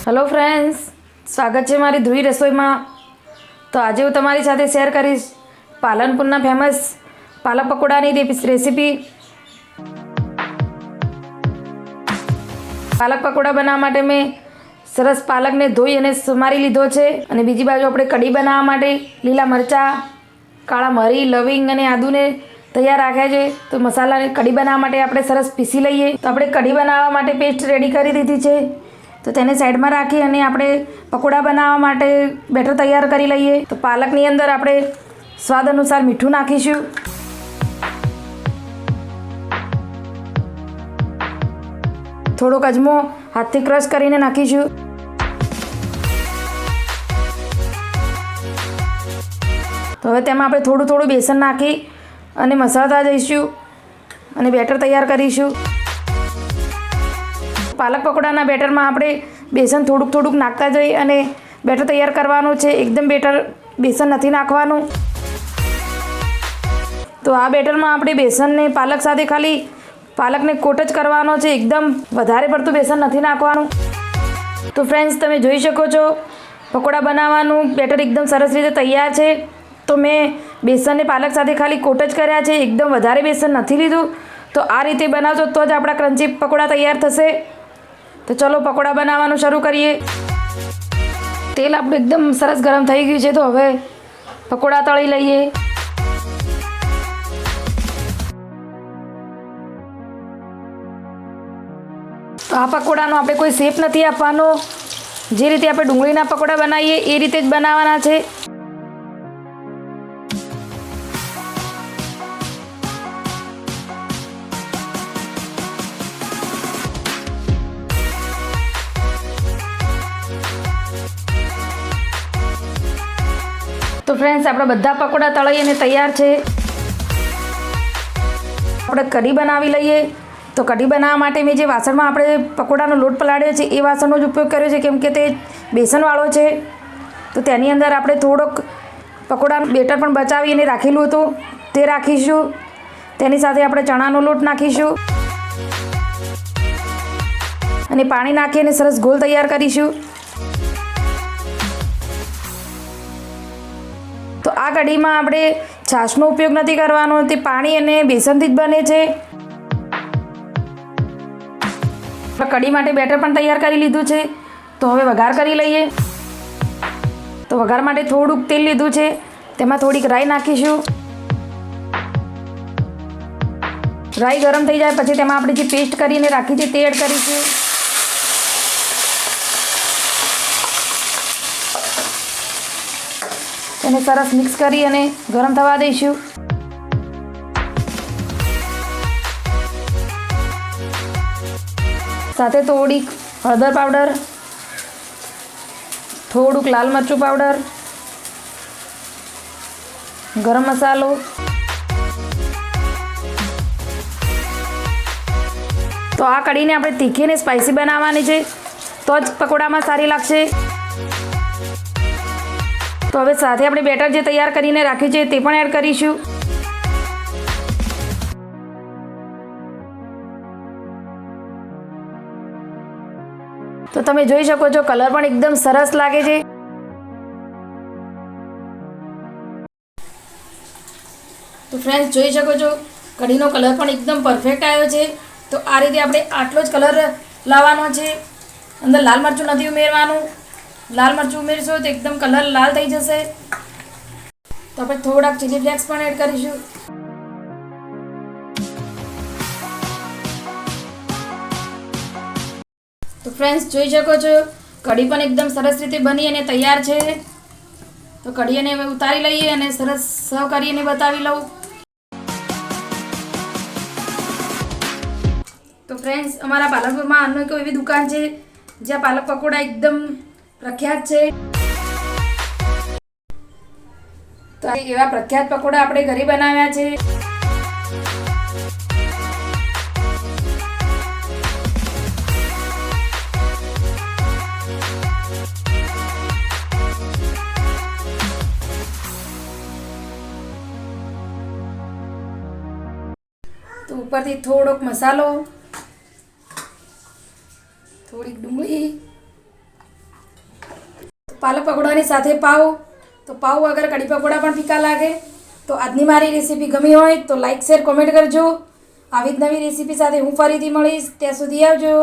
Hello friends, स्वागत है मारी धुई रसोई में। तो आज हूँ तमारी साथे शेर करीश पालनपुरना फेमस पालक पकोड़ानी रेसिपी। पालक पकोड़ा बनाववा माटे मैं सरस पालक ने धोई अने समारी लीधो छे अने बीजी बाजु आपणे कढ़ी बनाववा माटे लीला मरचा, काळा मरी, लविंग अने आदू ने तैयार राख्या छे। तो मसाला ने कढ़ी बनाववा माटे आपणे सरस पीसी लईए। तो आपणे कढ़ी बनाववा माटे पेस्ट रेडी करी दीधी छे। तो तेने साइड में राखी अने आपणे पकोड़ा बनाववा माटे बेटर तैयार करी लईए। तो पालकनी अंदर आपणे स्वाद अनुसार मीठुं नाखीशुं, थोड़ोक अजमो हाथथी क्रश करीने नाखीशुं। तो हवे तेमां आपणे थोड़ुं थोड़ुं बेसन नाखी अने मसाला जईशुं अने बेटर तैयार करीशुं। पालक पकोड़ाना बेटर में आपणे बेसन थोड़ुंक थोड़ुंक नाखता जई अने बेटर तैयार करवानुं छे। एकदम बेटर बेसन नहीं नाखवानुं। तो आ बेटर में आपणे बेसन ने पालक साथे खाली पालक ने कोट ज करवानो छे। एकदम वधारे पड़तुं बेसन नहीं नाखवानुं। तो फ्रेंड्स, तमे जोई शको छो पकोड़ा बनाववानुं बेटर एकदम सरस रीते तैयार छे। तो मैं बेसन ने पालक साथे खाली कोट ज कर्या छे, एकदम वधारे बेसन नहीं लीधुं। तो आ रीते बनावजो तो ज आपणा क्रंची पकोड़ा तैयार थशे। तो चलो पकोड़ा बनाववानुं शरू करिए। तेल आपणुं एकदम सरस गरम थई गयुं छे। तो हवे पकोड़ा तળી लईए। तो आ पकोड़ानो आपणे कोई शेप नहीं आपवानो। जे रीते आपणे डુંગળીના पकोड़ा बनावीए ए रीते ज बनाववाना छे। तो फ्रेंड्स, आपणे बधा पकोड़ा तळी अने तैयार छे। आपणे कढ़ी बनावी लईए। तो कढ़ी बनाववा माटे मैं जे वासणमां आपणे पकोड़ानो लोट पलाळ्यो छे ए वासणनो ज उपयोग कर्यो छे, केम के ते बेसनवाळो छे। तो तेनी अंदर आपणे थोड़ोक पकोड़ानुं बेटर पण बचावी अने राखेલું હતું તે રાખીશું। તેની સાથે આપણે ચણાનો લોટ નાખીશું અને પાણી નાખી અને સરસ ગોળ તૈયાર કરીશું। तो आ कढ़ी में आपणे छाशनो उपयोग नहीं करवानो, ते पाणी अने बेसनथी ज बने छे। कढ़ी माटे बेटर पण तैयार करी लीधुं छे। तो हवे वघार करी लईए। तो वघार माटे थोड़ुंक तेल लीधुं छे, तेमां थोड़ीक राई नाखीशुं। राई गरम थई जाए पछी तेमां आपणे जे पेस्ट करीने राखी छे ते एड करीशुं। તેને સરસ મિક્સ કરી અને ગરમ થવા દઈશું। સાથે થોડીક હળદર પાવડર, થોડુંક લાલ મરચું પાવડર, ગરમ મસાલો, તો આ કઢીને આપણે તીખી અને સ્પાઇસી બનાવવાની છે તો જ પકોડામાં સારી લાગશે। तो हवे साथे आपणे बेटर जे तैयार करीने राख्युं छे ते पण एड करीशुं। तो तमे जोई शको छो कलर पण एकदम सरस लागे छे। तो फ्रेंड्स, जोई शको छो कढ़ीनो कलर पण एकदम परफेक्ट आव्यो छे। तो आ रीते आपणे आटलो ज कलर लावવાનો छे। अंदर लाल मरचुं नथी उमेरवानुं। लाल मरचुं उमेरशो तो एकदम कलर लाल थई जशे। तो आपणे थोड़ा चिली फ्लेक्स पण एड करीशुं। तो फ्रेंड्स, जोई शको छो कढ़ी पण एकदम सरस रीते बनी अने तैयार छे। तो कढ़ी ने उतारी लईए अने सरस सर्व करीने बतावी लऊं। तो फ्रेंड्स, अमारा पालनपुरमां अन्य कोई एवी दुकान छे ज्यां पालक पकोड़ा एकदम प्रख्यात है। तो एवा प्रख्यात पकोड़ा आपणे घरे बनाव्या छे। तो उपरथी थोड़ोक मसालो, થોડીક ડુંગળી, પાલક પકોડાની સાથે પાવ, તો પાવ વગર કઢી પકોડા પણ ફીકા લાગે. તો આજની મારી રેસીપી ગમી હોય તો લાઇક શેર કોમેન્ટ કરજો. આવી જ નવી રેસીપી સાથે હું ફરીથી મળીશ. ત્યાં સુધી આવજો.